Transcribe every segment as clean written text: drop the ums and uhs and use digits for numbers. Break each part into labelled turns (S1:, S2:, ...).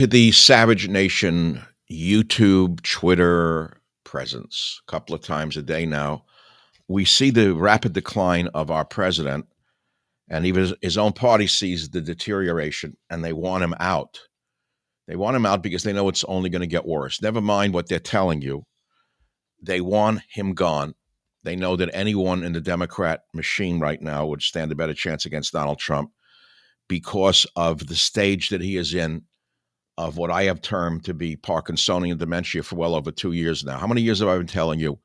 S1: The Savage Nation YouTube, Twitter presence a couple of times a day now. We see the rapid decline of our president, and even his own party sees the deterioration, and they want him out. They want him out because they know it's only going to get worse. Never mind what they're telling you. They want him gone. They know that anyone in the Democrat machine right now would stand a better chance against Donald Trump because of the stage that he is in of what I have termed to be Parkinsonian dementia for well over 2 years now. How many years have I been telling you?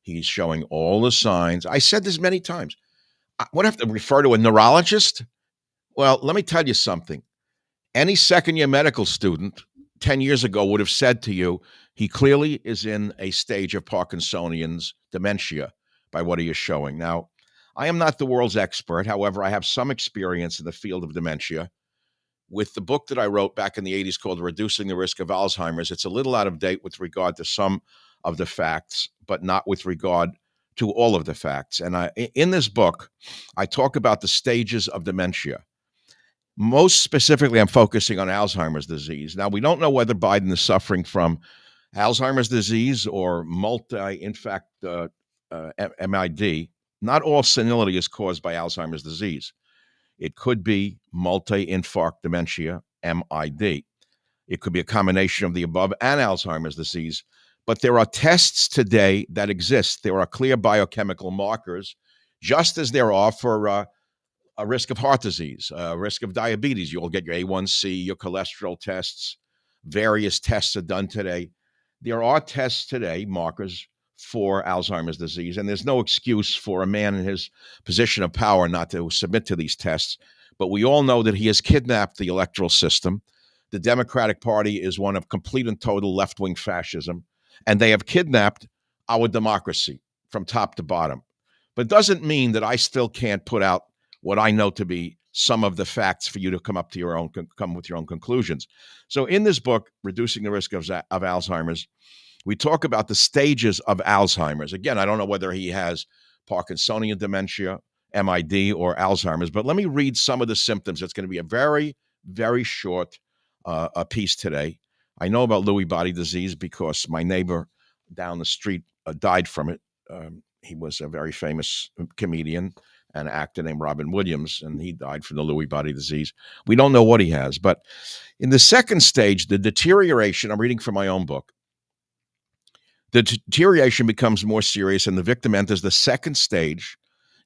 S1: He's showing all the signs. I said this many times. What, I have to refer to a neurologist? Well, let me tell you something. Any second year medical student 10 years ago would have said to you, he clearly is in a stage of Parkinsonian's dementia by what he is showing. Now, I am not the world's expert. However, I have some experience in the field of dementia. With the book that I wrote back in the 80s called Reducing the Risk of Alzheimer's, it's a little out of date with regard to some of the facts, but not with regard to all of the facts. And in this book, I talk about the stages of dementia. Most specifically, I'm focusing on Alzheimer's disease. Now, we don't know whether Biden is suffering from Alzheimer's disease or MID. Not all senility is caused by Alzheimer's disease. It could be multi-infarct dementia, MID. It could be a combination of the above and Alzheimer's disease. But there are tests today that exist. There are clear biochemical markers, just as there are for a risk of heart disease, a risk of diabetes. You'll get your A1C, your cholesterol tests. Various tests are done today. There are tests today, markers for Alzheimer's disease, and there's no excuse for a man in his position of power not to submit to these tests. But we all know that he has kidnapped the electoral system. The Democratic Party is one of complete and total left-wing fascism, and they have kidnapped our democracy from top to bottom. But it doesn't mean that I still can't put out what I know to be some of the facts for you to come with your own conclusions. So in this book, Reducing the Risk of Alzheimer's, we talk about the stages of Alzheimer's. Again, I don't know whether he has Parkinsonian dementia, MID, or Alzheimer's, but let me read some of the symptoms. It's going to be a very, very short piece today. I know about Lewy body disease because my neighbor down the street died from it. He was a very famous comedian and actor named Robin Williams, and he died from the Lewy body disease. We don't know what he has, but in the second stage, the deterioration, I'm reading from my own book, the deterioration becomes more serious, and the victim enters the second stage,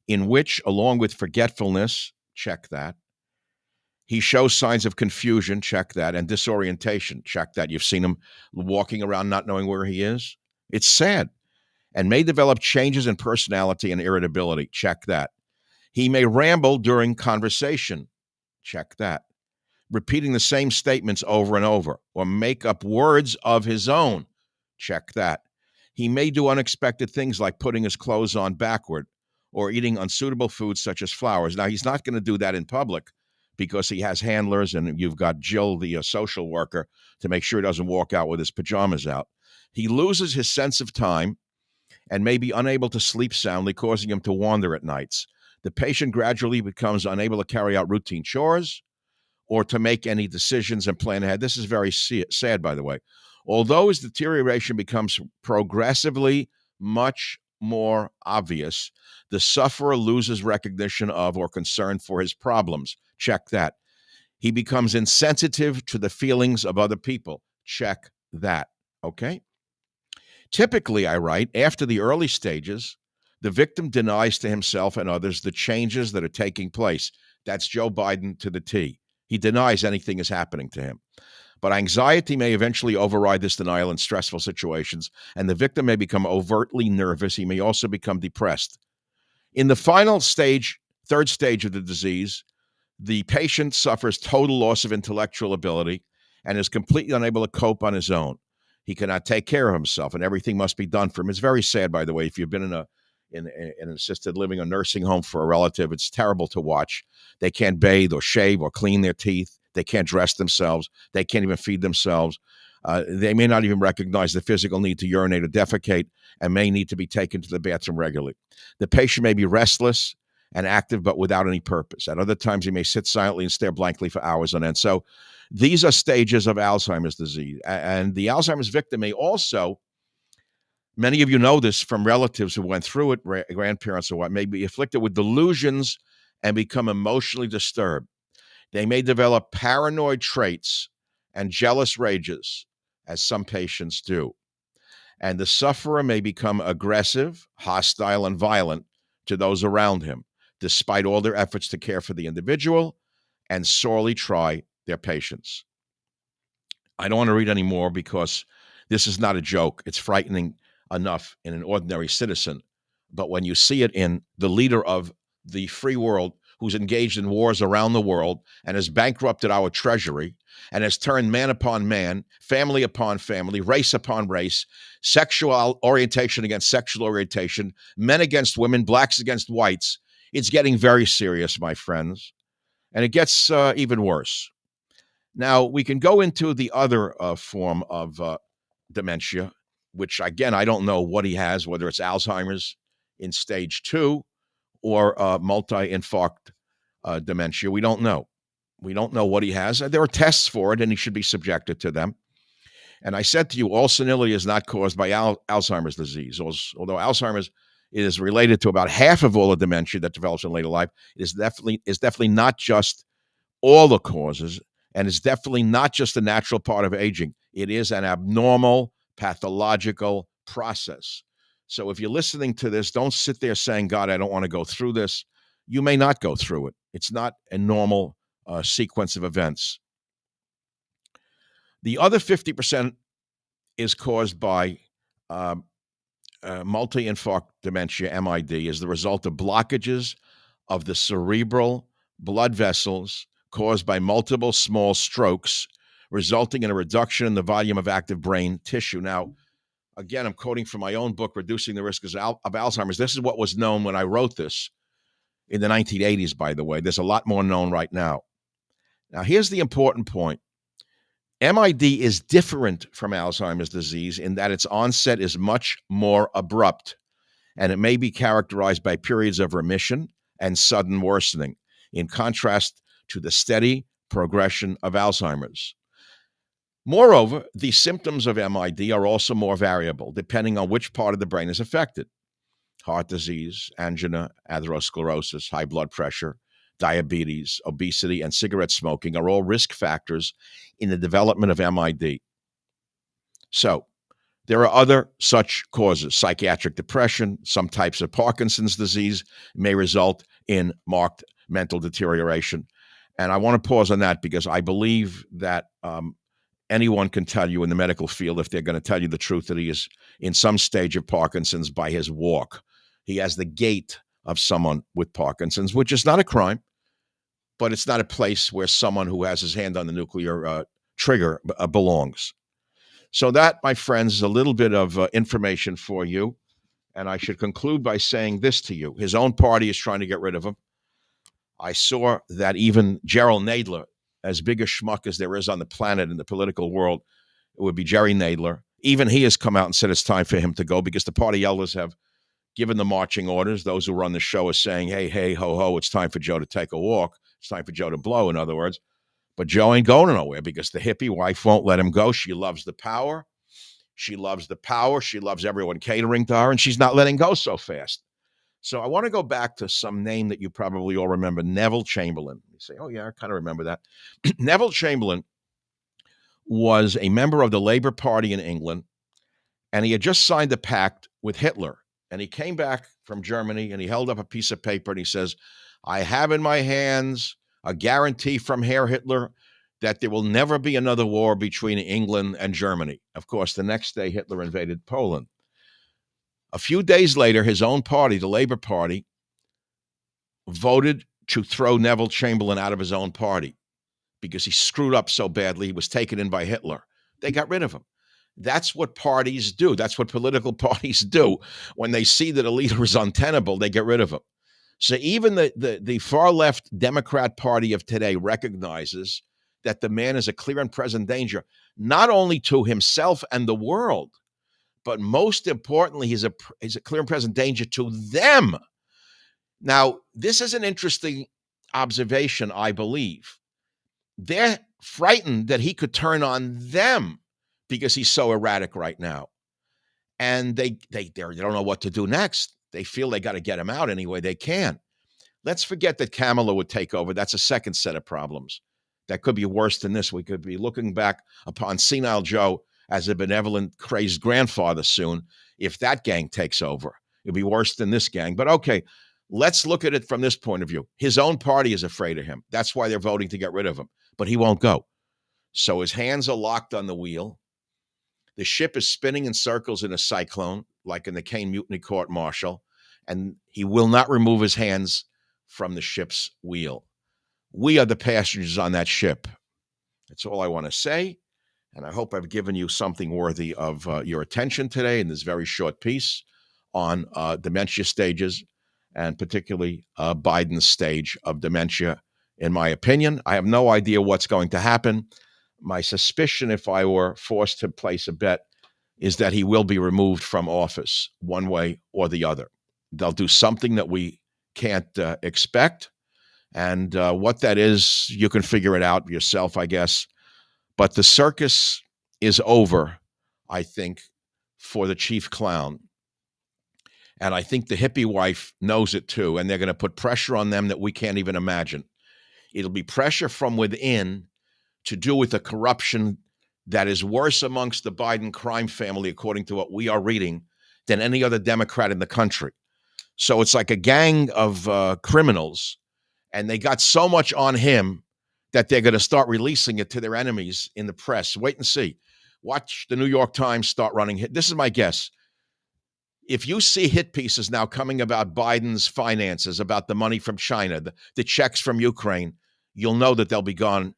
S1: in which, along with forgetfulness, check that, he shows signs of confusion, check that, and disorientation, check that. You've seen him walking around not knowing where he is. It's sad, and may develop changes in personality and irritability, check that. He may ramble during conversation, check that. Repeating the same statements over and over, or make up words of his own, check that. He may do unexpected things like putting his clothes on backward or eating unsuitable foods such as flowers. Now, he's not going to do that in public because he has handlers, and you've got Jill, the social worker, to make sure he doesn't walk out with his pajamas out. He loses his sense of time and may be unable to sleep soundly, causing him to wander at nights. The patient gradually becomes unable to carry out routine chores or to make any decisions and plan ahead. This is very sad, by the way. Although his deterioration becomes progressively much more obvious, the sufferer loses recognition of or concern for his problems. Check that. He becomes insensitive to the feelings of other people. Check that. Okay? Typically, I write, after the early stages, the victim denies to himself and others the changes that are taking place. That's Joe Biden to the T. He denies anything is happening to him. But anxiety may eventually override this denial in stressful situations, and the victim may become overtly nervous. He may also become depressed. In the final stage, third stage of the disease, the patient suffers total loss of intellectual ability and is completely unable to cope on his own. He cannot take care of himself, and everything must be done for him. It's very sad, by the way, if you've been in an assisted living or nursing home for a relative. It's terrible to watch. They can't bathe or shave or clean their teeth. They can't dress themselves. They can't even feed themselves. They may not even recognize the physical need to urinate or defecate and may need to be taken to the bathroom regularly. The patient may be restless and active, but without any purpose. At other times, he may sit silently and stare blankly for hours on end. So These are stages of Alzheimer's disease. And the Alzheimer's victim may also, many of you know this from relatives who went through it, grandparents or what, may be afflicted with delusions and become emotionally disturbed. They may develop paranoid traits and jealous rages, as some patients do. And the sufferer may become aggressive, hostile, and violent to those around him, despite all their efforts to care for the individual and sorely try their patience. I don't want to read any more because this is not a joke. It's frightening enough in an ordinary citizen. But when you see it in the leader of the free world who's engaged in wars around the world and has bankrupted our treasury and has turned man upon man, family upon family, race upon race, sexual orientation against sexual orientation, men against women, blacks against whites, it's getting very serious, my friends. And it gets even worse. Now, we can go into the other form of dementia, which, again, I don't know what he has, whether it's Alzheimer's in stage 2 or multi-infarct dementia. We don't know. We don't know what he has. There are tests for it, and he should be subjected to them. And I said to you, all senility is not caused by Alzheimer's disease. Although Alzheimer's is related to about half of all the dementia that develops in later life, it is definitely not just all the causes, and it's definitely not just a natural part of aging. It is an abnormal, pathological process. So if you're listening to this, don't sit there saying, God, I don't want to go through this. You may not go through it. It's not a normal sequence of events. The other 50% is caused by multi-infarct dementia, MID, as the result of blockages of the cerebral blood vessels caused by multiple small strokes, resulting in a reduction in the volume of active brain tissue. Now, again, I'm quoting from my own book, Reducing the Risk of Alzheimer's. This is what was known when I wrote this in the 1980s, by the way. There's a lot more known right now. Now, here's the important point. MID is different from Alzheimer's disease in that its onset is much more abrupt, and it may be characterized by periods of remission and sudden worsening, in contrast to the steady progression of Alzheimer's. Moreover, the symptoms of MID are also more variable, depending on which part of the brain is affected. Heart disease, angina, atherosclerosis, high blood pressure, diabetes, obesity, and cigarette smoking are all risk factors in the development of MID. So, there are other such causes. Psychiatric depression, some types of Parkinson's disease may result in marked mental deterioration. And I want to pause on that because I believe that anyone can tell you in the medical field, if they're going to tell you the truth, that he is in some stage of Parkinson's by his walk. He has the gait of someone with Parkinson's, which is not a crime, but it's not a place where someone who has his hand on the nuclear trigger belongs. So that, my friends, is a little bit of information for you. And I should conclude by saying this to you. His own party is trying to get rid of him. I saw that even Gerald Nadler, as big a schmuck as there is on the planet in the political world, it would be Jerry Nadler. Even he has come out and said it's time for him to go because the party elders have given the marching orders. Those who run the show are saying, hey, hey, ho, ho, it's time for Joe to take a walk. It's time for Joe to blow, in other words. But Joe ain't going nowhere because the hippie wife won't let him go. She loves the power. She loves the power. She loves everyone catering to her, and she's not letting go so fast. So I want to go back to some name that you probably all remember, Neville Chamberlain. You say, oh, yeah, I kind of remember that. Neville Chamberlain was a member of the Labour Party in England, and he had just signed a pact with Hitler. And he came back from Germany, and he held up a piece of paper, and he says, I have in my hands a guarantee from Herr Hitler that there will never be another war between England and Germany. Of course, the next day, Hitler invaded Poland. A few days later, his own party, the Labour Party, voted to throw Neville Chamberlain out of his own party because he screwed up so badly. He was taken in by Hitler. They got rid of him. That's what parties do. That's what political parties do. When they see that a leader is untenable, they get rid of him. So even the far-left Democrat Party of today recognizes that the man is a clear and present danger, not only to himself and the world, but most importantly, he's a clear and present danger to them. Now, this is an interesting observation, I believe. Their frightened that he could turn on them because he's so erratic right now. And they don't know what to do next. They feel they got to get him out any way they can. Let's forget that Kamala would take over. That's a second set of problems. That could be worse than this. We could be looking back upon senile Joe as a benevolent, crazed grandfather soon if that gang takes over. It'll be worse than this gang. But okay, let's look at it from this point of view. His own party is afraid of him. That's why they're voting to get rid of him. But he won't go. So his hands are locked on the wheel. The ship is spinning in circles in a cyclone, like in the Kane Mutiny Court Martial, and he will not remove his hands from the ship's wheel. We are the passengers on that ship. That's all I want to say, and I hope I've given you something worthy of your attention today in this very short piece on dementia stages, and particularly Biden's stage of dementia, in my opinion. I have no idea what's going to happen. My suspicion, if I were forced to place a bet, is that he will be removed from office one way or the other. They'll do something that we can't expect. And what that is, you can figure it out yourself, I guess. But the circus is over, I think, for the chief clown. And I think the hippie wife knows it too. And they're going to put pressure on them that we can't even imagine. It'll be pressure from within to do with the corruption that is worse amongst the Biden crime family, according to what we are reading, than any other Democrat in the country. So it's like a gang of criminals, and they got so much on him that they're going to start releasing it to their enemies in the press. Wait and see. Watch the New York Times start running hit. This is my guess. If you see hit pieces now coming about Biden's finances, about the money from China, the checks from Ukraine, you'll know that they'll be gone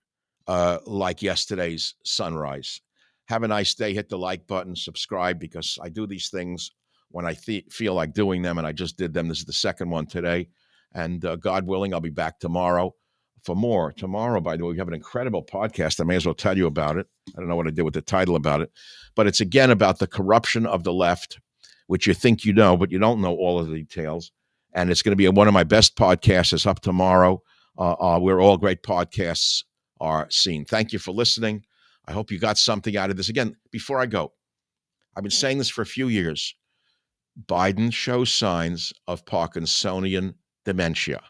S1: like yesterday's sunrise. Have a nice day. Hit the like button, subscribe, because I do these things when I feel like doing them, and I just did them. This is the second one today. And God willing, I'll be back tomorrow for more. Tomorrow, by the way, we have an incredible podcast. I may as well tell you about it. I don't know what I did with the title about it, but it's again about the corruption of the left, which you think you know, but you don't know all of the details. And it's going to be one of my best podcasts. It's up tomorrow, where all great podcasts are seen. Thank you for listening. I hope you got something out of this. Again, before I go, I've been saying this for a few years. Biden shows signs of Parkinsonian dementia.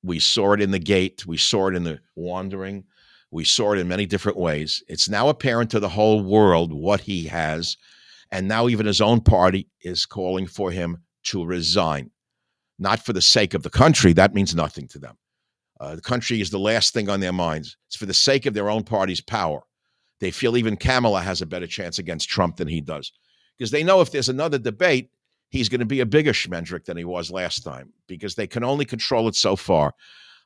S1: We saw it in the gait. We saw it in the wandering. We saw it in many different ways. It's now apparent to the whole world what he has. And now even his own party is calling for him to resign. Not for the sake of the country. That means nothing to them. The country is the last thing on their minds. It's for the sake of their own party's power. They feel even Kamala has a better chance against Trump than he does. Because they know if there's another debate, he's going to be a bigger schmendrick than he was last time. Because they can only control it so far.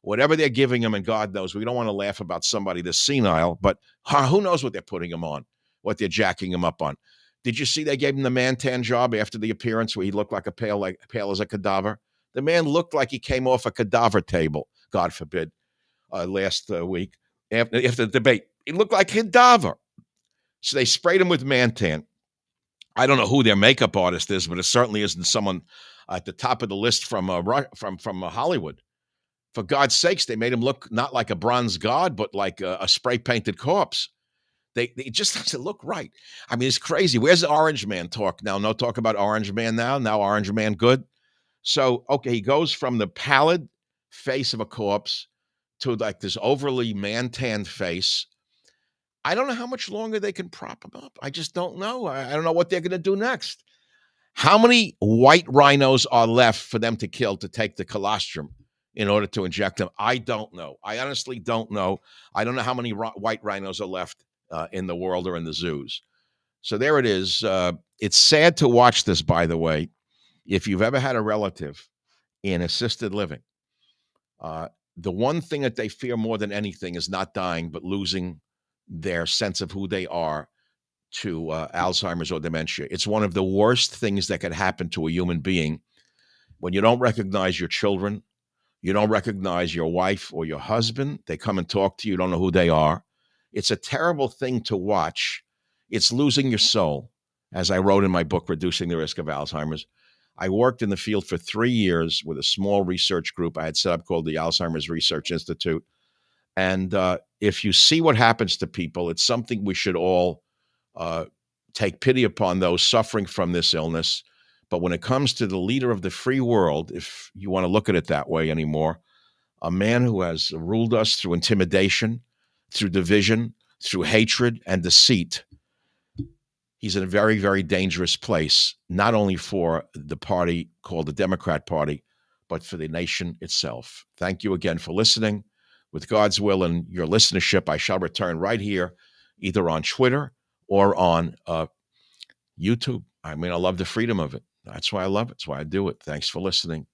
S1: Whatever they're giving him, and God knows, we don't want to laugh about somebody this senile, but who knows what they're putting him on, what they're jacking him up on. Did you see they gave him the Mantan job after the appearance where he looked like pale as a cadaver? The man looked like he came off a cadaver table, God forbid, last week after the debate. He looked like a cadaver. So they sprayed him with Mantan. I don't know who their makeup artist is, but it certainly isn't someone at the top of the list from Hollywood. For God's sakes, they made him look not like a bronze god, but like a spray-painted corpse. They just doesn't look right. I mean, it's crazy. Where's the Orange Man talk now? No talk about Orange Man now. Now Orange Man good. So, okay, he goes from the pallid face of a corpse to like this overly man-tanned face. I don't know how much longer they can prop him up. I just don't know. I don't know what they're going to do next. How many white rhinos are left for them to kill to take the colostrum in order to inject them? I don't know. I honestly don't know. I don't know how many white rhinos are left in the world or in the zoos. So there it is. It's sad to watch this, by the way. If you've ever had a relative in assisted living, the one thing that they fear more than anything is not dying, but losing their sense of who they are to Alzheimer's or dementia. It's one of the worst things that could happen to a human being when you don't recognize your children, you don't recognize your wife or your husband. They come and talk to you, you don't know who they are. It's a terrible thing to watch. It's losing your soul, as I wrote in my book, Reducing the Risk of Alzheimer's. I worked in the field for 3 years with a small research group I had set up called the Alzheimer's Research Institute. And if you see what happens to people, it's something we should all uh, take pity upon those suffering from this illness. But when it comes to the leader of the free world, if you want to look at it that way anymore, a man who has ruled us through intimidation, through division, through hatred and deceit, he's in a very, very dangerous place, not only for the party called the Democrat Party, but for the nation itself. Thank you again for listening. With God's will and your listenership, I shall return right here, either on Twitter or on YouTube. I mean, I love the freedom of it. That's why I love it. That's why I do it. Thanks for listening.